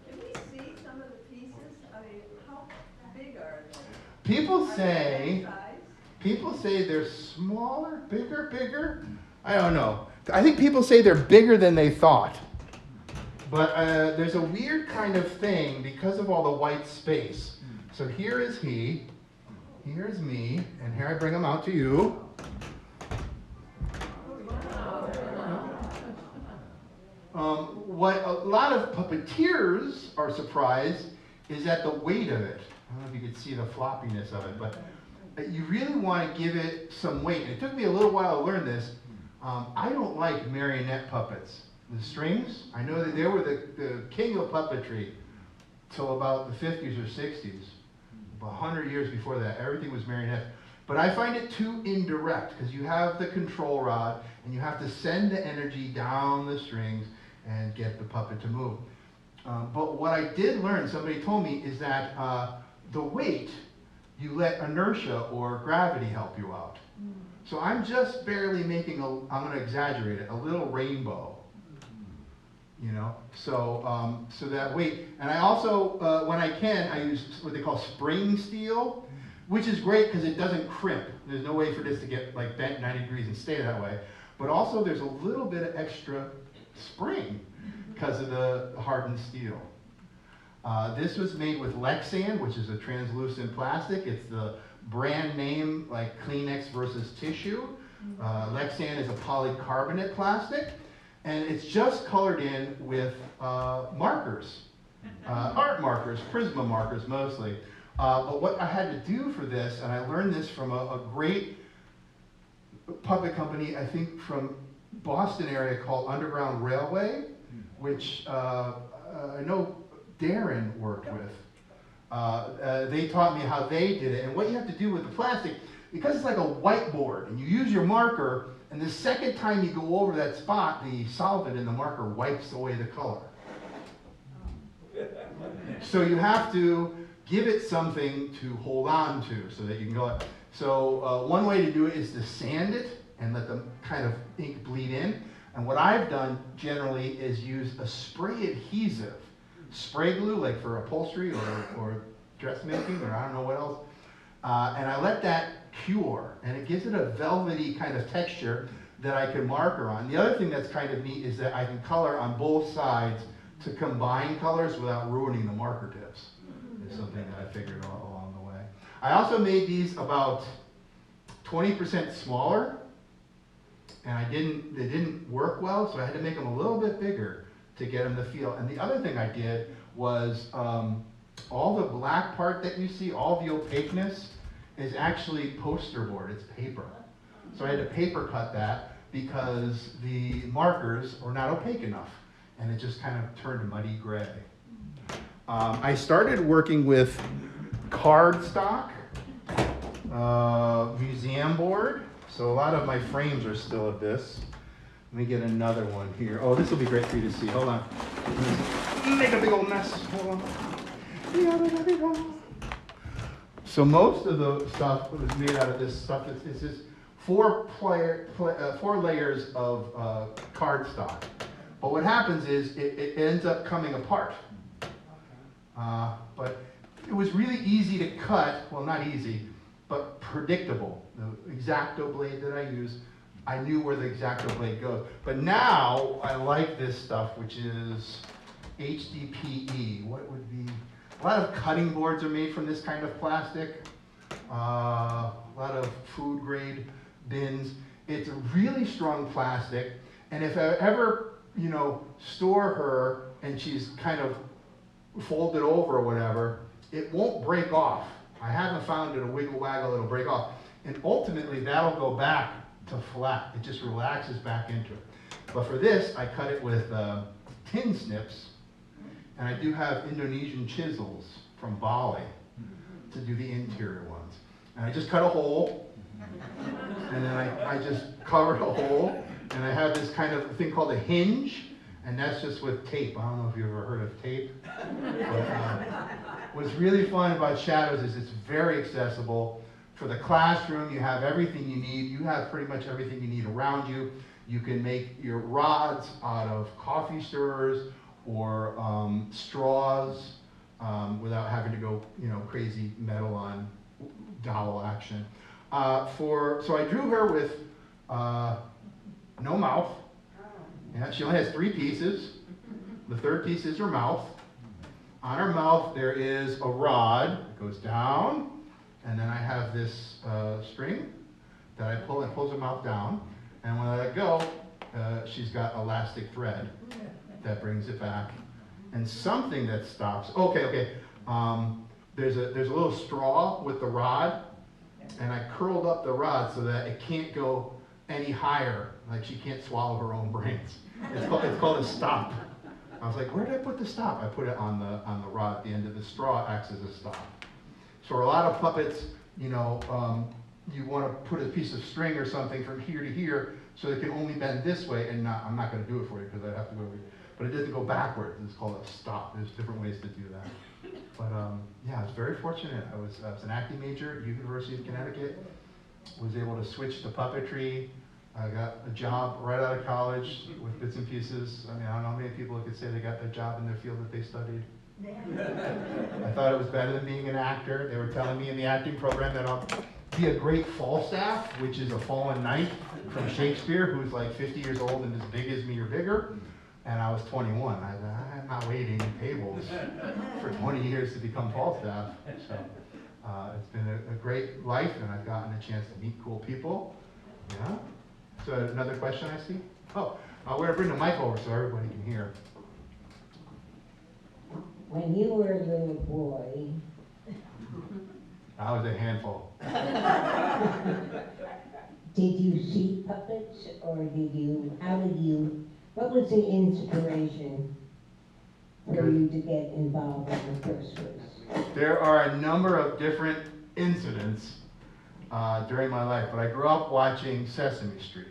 Can we see some of the pieces? I mean, how big are they? People Are they say, that size? people say they're smaller, bigger. I don't know. I think people say they're bigger than they thought. But there's a weird kind of thing because of all the white space. So here is he, here's me, and here I bring him out to you. What a lot of puppeteers are surprised is at the weight of it. I don't know if you could see the floppiness of it, but you really want to give it some weight. And it took me a little while to learn this. I don't like marionette puppets. The strings, I know that they were the king of puppetry till about the 50s or 60s. About 100 years before that, everything was marionette. But I find it too indirect because you have the control rod and you have to send the energy down the strings and get the puppet to move. But what I did learn, somebody told me, is that the weight, you let inertia or gravity help you out. So I'm just barely making I'm going to exaggerate it, a little rainbow. You know, so that weight. And I also, when I can, I use what they call spring steel, which is great because it doesn't crimp. There's no way for this to get like bent 90 degrees and stay that way. But also there's a little bit of extra spring because of the hardened steel. This was made with Lexan, which is a translucent plastic. It's the brand name like Kleenex versus tissue. Lexan is a polycarbonate plastic. And it's just colored in with markers, art markers, Prisma markers mostly. But what I had to do for this, and I learned this from a great puppet company, I think from Boston area called Underground Railway, which I know Darren worked with. They taught me how they did it. And what you have to do with the plastic, because it's like a whiteboard, and you use your marker, and the second time you go over that spot, the solvent in the marker wipes away the color. So you have to give it something to hold on to so that you can go. So one way to do it is to sand it and let the kind of ink bleed in. And what I've done generally is use a spray adhesive, spray glue like for upholstery or dressmaking or I don't know what else. And I let that cure, and it gives it a velvety kind of texture that I can marker on. The other thing that's kind of neat is that I can color on both sides to combine colors without ruining the marker tips. It's something that I figured out along the way. I also made these about 20% smaller, and they didn't work well, so I had to make them a little bit bigger to get them to feel. And the other thing I did was all the black part that you see, all the opaqueness, is actually poster board, it's paper. So I had to paper cut that because the markers were not opaque enough and it just kind of turned muddy gray. I started working with cardstock, museum board. So a lot of my frames are still of this. Let me get another one here. Oh, this will be great for you to see, hold on. Make a big old mess, hold on. So most of the stuff was made out of this stuff. It's just four layers of cardstock. But what happens is it ends up coming apart. But it was really easy to cut. Well, not easy, but predictable. The X-Acto blade that I use, I knew where the X-Acto blade goes. But now I like this stuff, which is HDPE. What would be? A lot of cutting boards are made from this kind of plastic. A lot of food grade bins. It's a really strong plastic. And if I ever, store her and she's kind of folded over or whatever, it won't break off. I haven't found it a wiggle waggle it'll break off. And ultimately that'll go back to flat. It just relaxes back into it. But for this, I cut it with tin snips. And I do have Indonesian chisels from Bali to do the interior ones. And I just cut a hole, and then I just covered a hole, and I have this kind of thing called a hinge, and that's just with tape. I don't know if you've ever heard of tape. But, what's really fun about Shadows is it's very accessible. For the classroom, you have everything you need. You have pretty much everything you need around you. You can make your rods out of coffee stirrers, or straws without having to go, crazy metal on dowel action. So I drew her with no mouth. Yeah, she only has 3 pieces. The third piece is her mouth. On her mouth, there is a rod that goes down, and then I have this string that I pull, and pulls her mouth down. And when I let go, she's got elastic thread that brings it back. And something that stops. Okay. There's a little straw with the rod, and I curled up the rod so that it can't go any higher. Like she can't swallow her own brains. It's called a stop. I was like, where did I put the stop? I put it on the rod at the end of the straw. Acts as a stop. So a lot of puppets, you know, you want to put a piece of string or something from here to here so it can only bend this way, and I'm not going to do it for you because I have to go, but it doesn't go backwards. It's called a stop. There's different ways to do that. But yeah, I was very fortunate. I was an acting major at University of Connecticut. Was able to switch to puppetry. I got a job right out of college with bits and pieces. I mean, I don't know how many people could say they got their job in their field that they studied. I thought it was better than being an actor. They were telling me in the acting program that I'll be a great Falstaff, which is a fallen knight from Shakespeare, who's like 50 years old and as big as me or bigger. And I was 21. I'm not waiting in tables for 20 years to become Falstaff. So it's been a great life, and I've gotten a chance to meet cool people. Yeah. So another question I see? Oh, we're going to bring the mic over so everybody can hear. When you were a little boy, I was a handful. did you see puppets, or what was the inspiration for you to get involved in the first place? There are a number of different incidents during my life, but I grew up watching Sesame Street.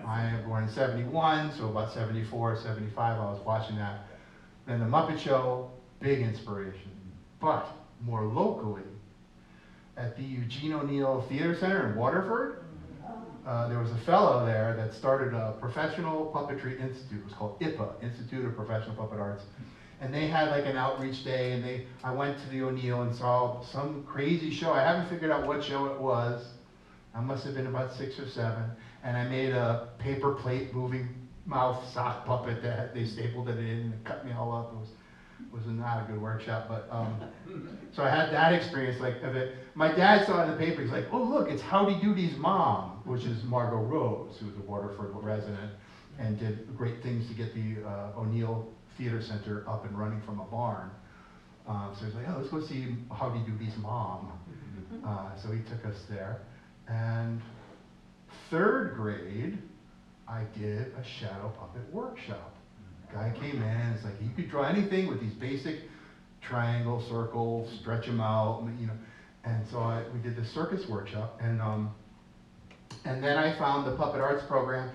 I am born in 71, so about 74, 75, I was watching that. Then the Muppet Show, big inspiration. But more locally, at the Eugene O'Neill Theater Center in Waterford, there was a fellow there that started a professional puppetry institute. It was called IPA, Institute of Professional Puppet Arts. And they had like an outreach day, and I went to the O'Neill and saw some crazy show. I haven't figured out what show it was. I must have been about 6 or 7. And I made a paper plate moving mouth sock puppet that they stapled it in and cut me all up. It was not a good workshop, but so I had that experience of it. My dad saw it in the paper. He's like, "Oh look, it's Howdy Doody's mom," which is Margot Rose, who was a Waterford resident and did great things to get the O'Neill Theater Center up and running from a barn. So he's like, "Oh, let's go see Howdy Doody's mom." So he took us there, and 3rd grade, I did a shadow puppet workshop. Guy came in and it's like, you could draw anything with these basic triangle, circles, stretch them out, you know. And so we did the circus workshop, and then I found the puppet arts program.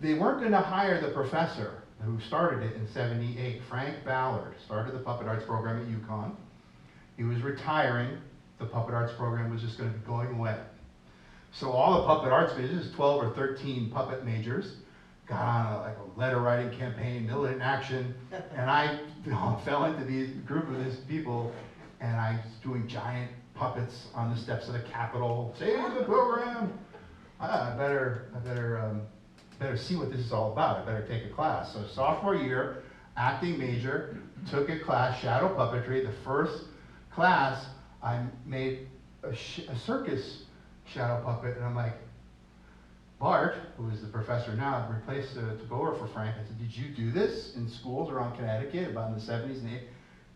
They weren't going to hire the professor who started it in 78. Frank Ballard started the puppet arts program at UConn. He was retiring. The puppet arts program was just going to be going away. So all the puppet arts majors, 12 or 13 puppet majors, got on a letter writing campaign, militant action, and I fell into the group of these people, and I was doing giant puppets on the steps of the Capitol. Save the program! I better see what this is all about. I better take a class. So sophomore year, acting major, took a class, shadow puppetry. The first class, I made a circus shadow puppet, and I'm like, Bart, who is the professor now, replaced took over for Frank. I said, did you do this in schools around Connecticut about in the 70s and 80s?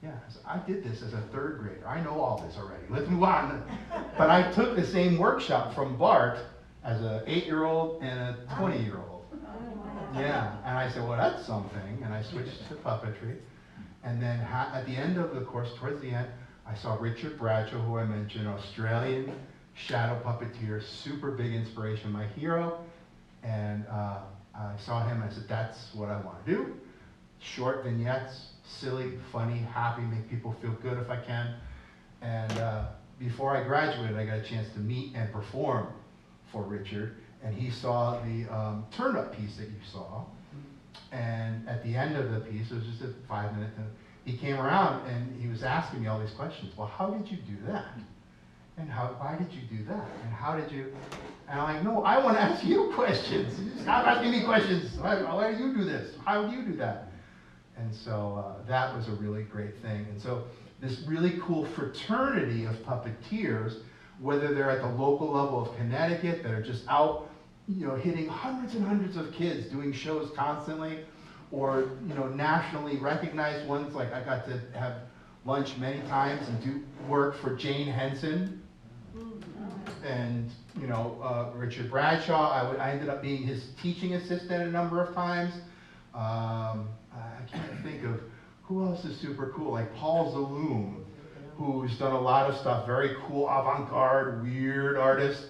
Yeah, I said, I did this as a 3rd grader. I know all this already. Let's move on. But I took the same workshop from Bart as an 8-year-old and a 20-year-old. Yeah, and I said, well, that's something. And I switched to puppetry. And then at the end of the course, towards the end, I saw Richard Bradshaw, who I mentioned, Australian shadow puppeteer, super big inspiration, my hero. And I saw him and I said, that's what I want to do. Short vignettes, silly, funny, happy, make people feel good if I can. And before I graduated, I got a chance to meet and perform for Richard. And he saw the turn-up piece that you saw. And at the end of the piece, it was just a 5-minute thing, he came around and he was asking me all these questions. Well, how did you do that? And why did you do that? And how did you? And I'm like, no, I want to ask you questions. Stop asking me questions. Why do you do this? How do you do that? And so that was a really great thing. And so this really cool fraternity of puppeteers, whether they're at the local level of Connecticut, that are just out, hitting hundreds and hundreds of kids, doing shows constantly, or, nationally recognized ones. Like I got to have lunch many times and do work for Jane Henson and, Richard Bradshaw. I ended up being his teaching assistant a number of times. I can't think of who else is super cool, like Paul Zaloom, who's done a lot of stuff, very cool, avant-garde, weird artist.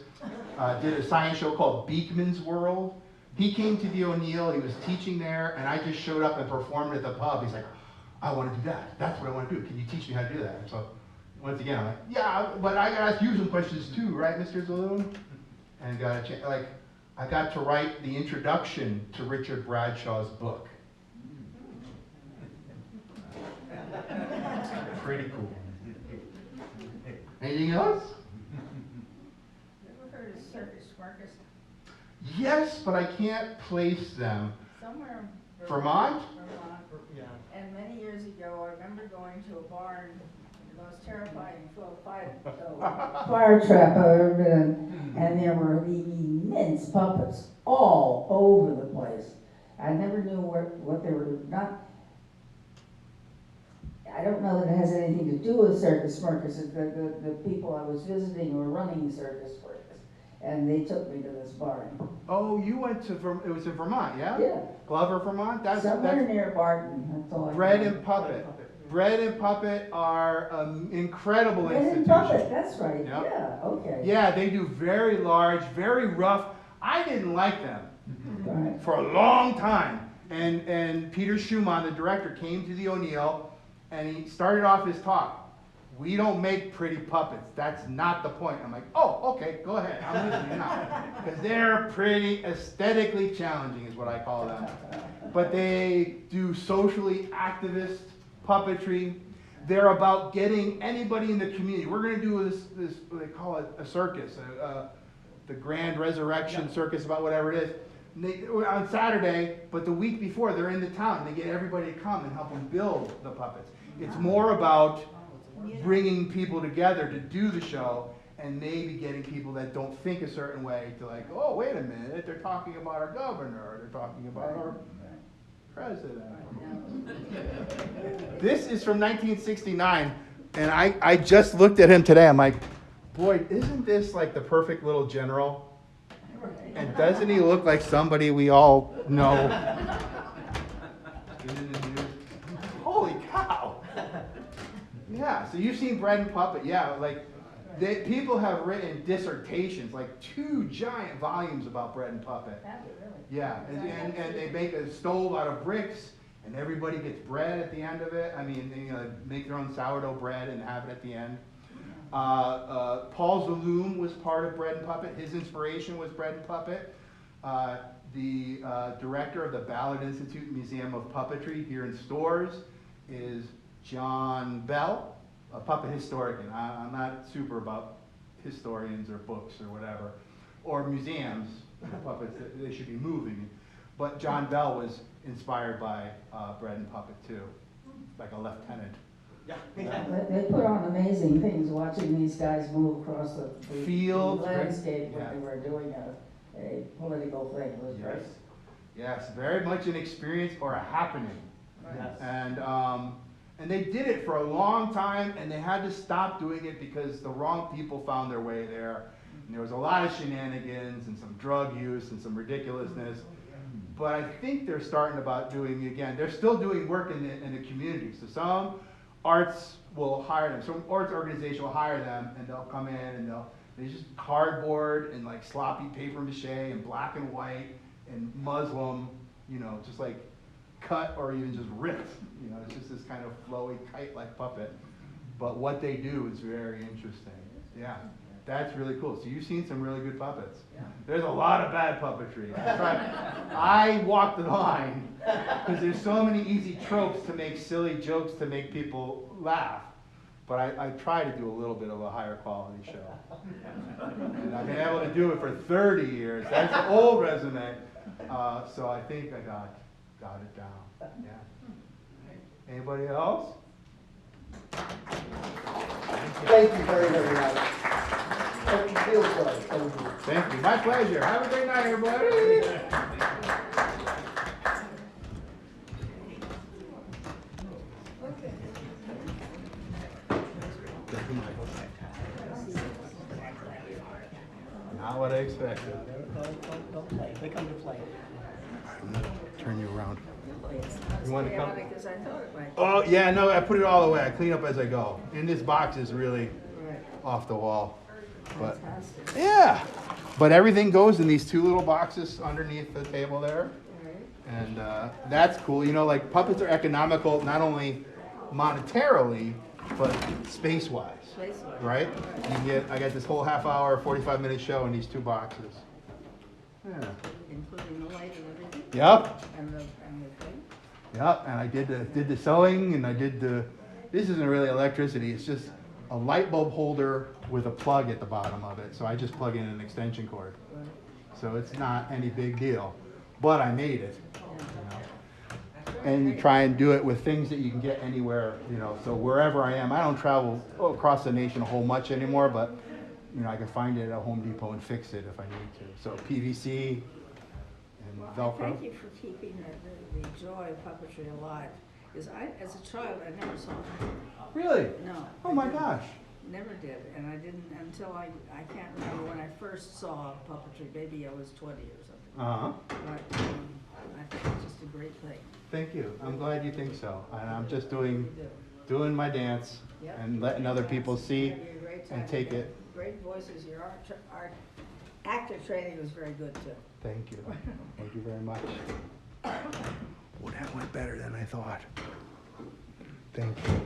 Did a science show called Beekman's World. He came to the O'Neill, he was teaching there, and I just showed up and performed at the pub. He's like, I want to do that. That's what I want to do. Can you teach me how to do that? So once again, I'm like, yeah, but I got to ask you some questions too, right, Mr. Zaloom? And I got to write the introduction to Richard Bradshaw's book. Pretty cool. Anything else? You ever heard of Circus Marcus? Yes, but I can't place them. Somewhere in Vermont? Vermont. And many years ago, I remember going to a barn, the most terrifying Fire trap I've ever been in, and there were immense puppets all over the place. I never knew what they were, not, I don't know that it has anything to do with Circus Circus. The people I was visiting were running Circus Circus, and they took me to this barn. Oh, you went to, it was in Vermont, yeah? Yeah. Glover, Vermont? Somewhere near Barton, that's all I know. Bread and Puppet. Bread and Puppet are incredible Bread and institution. Puppet, that's right, Yep. yeah, okay. Yeah, they do very large, very rough. I didn't like them Right. for a long time. And Peter Schumann, the director, came to the O'Neill, and he started off his talk. We don't make pretty puppets. That's not the point. I'm like, oh, okay, go ahead. I'm listening now. Because they're pretty aesthetically challenging is what I call them. But they do socially activist puppetry. They're about getting anybody in the community. We're going to do this what they call it, a circus, the Grand Resurrection Circus, about whatever it is. On Saturday, but the week before, they're in the town. They get everybody to come and help them build the puppets. It's more about bringing people together to do the show, and maybe getting people that don't think a certain way to like, oh, wait a minute, they're talking about our governor, or they're talking about our president. This is from 1969, and I just looked at him today. I'm like, boy, isn't this like the perfect little general? And doesn't he look like somebody we all know? Holy cow! Yeah, so you've seen Bread and Puppet. Yeah, like people have written dissertations, like 2 giant volumes about Bread and Puppet. Yeah, and they make a stove out of bricks, and everybody gets bread at the end of it. I mean, they make their own sourdough bread and have it at the end. Paul Zaloom was part of Bread and Puppet. His inspiration was Bread and Puppet. The director of the Ballard Institute Museum of Puppetry here in Storrs is John Bell, a puppet historian. I'm not super about historians or books or whatever, or museums, puppets that they should be moving. But John Bell was inspired by Bread and Puppet too, like a lieutenant. They put on amazing things watching these guys move across the Fields, landscape when yeah. they were doing a political thing. It was great. Yes, very much an experience or a happening. Yes. And they did it for a long time, and they had to stop doing it because the wrong people found their way there. And there was a lot of shenanigans and some drug use and some ridiculousness. But I think they're starting about doing, again, they're still doing work in the community. So some arts will hire them. Some arts organization will hire them, and they'll come in and they just cardboard and like sloppy paper mache and black and white and Muslim, just like cut or even just ripped. It's just this kind of flowy kite-like puppet. But what they do is very interesting. Yeah, that's really cool. So you've seen some really good puppets. Yeah. There's a lot of bad puppetry. I walk the line because there's so many easy tropes to make silly jokes to make people laugh. But I try to do a little bit of a higher quality show. And I've been able to do it for 30 years. That's an old resume. So I think I got it down. Yeah. Anybody else? Thank you very, very much. It feels good. Thank you. Thank you. My pleasure. Have a great night, everybody. Not what I expected. Don't play, they come to play. I'm gonna turn you around. You wanna come? Because I thought it might. Oh, yeah, no, I put it all away. I clean up as I go. And this box is really Right. off the wall. But, Fantastic. yeah. But everything goes in these two little boxes underneath the table there. Right. And that's cool. You know, like puppets are economical not only monetarily, but space-wise. Space-wise. Right? I got this whole half-hour, 45-minute show in these two boxes. Yeah. Including the light and everything, Yep. and the thing. Yep. And I did the sewing, and I did the. This isn't really electricity. It's just a light bulb holder with a plug at the bottom of it. So I just plug in an extension cord. Right. So it's not any big deal. But I made it. Yeah. You know. And you try and do it with things that you can get anywhere, you know. So wherever I am, I don't travel across the nation a whole much anymore, but you know, I can find it at Home Depot and fix it if I need to. So PVC and Well, Velcro. thank you for keeping the joy of puppetry alive. Because as a child, I never saw it. Really? No. Oh I my didn't. gosh. Never did, and I didn't until I can't remember when I first saw puppetry. Maybe I was 20 or something. Uh-huh. But I think it's just a great thing. Thank you. I'm glad you think so. And I'm just You doing my dance Yep. and letting other people see It'd be a great time. and take it. Great voices. Your art actor training was very good too. Thank you. Thank you very much. Well, that went better than I thought. Thank you.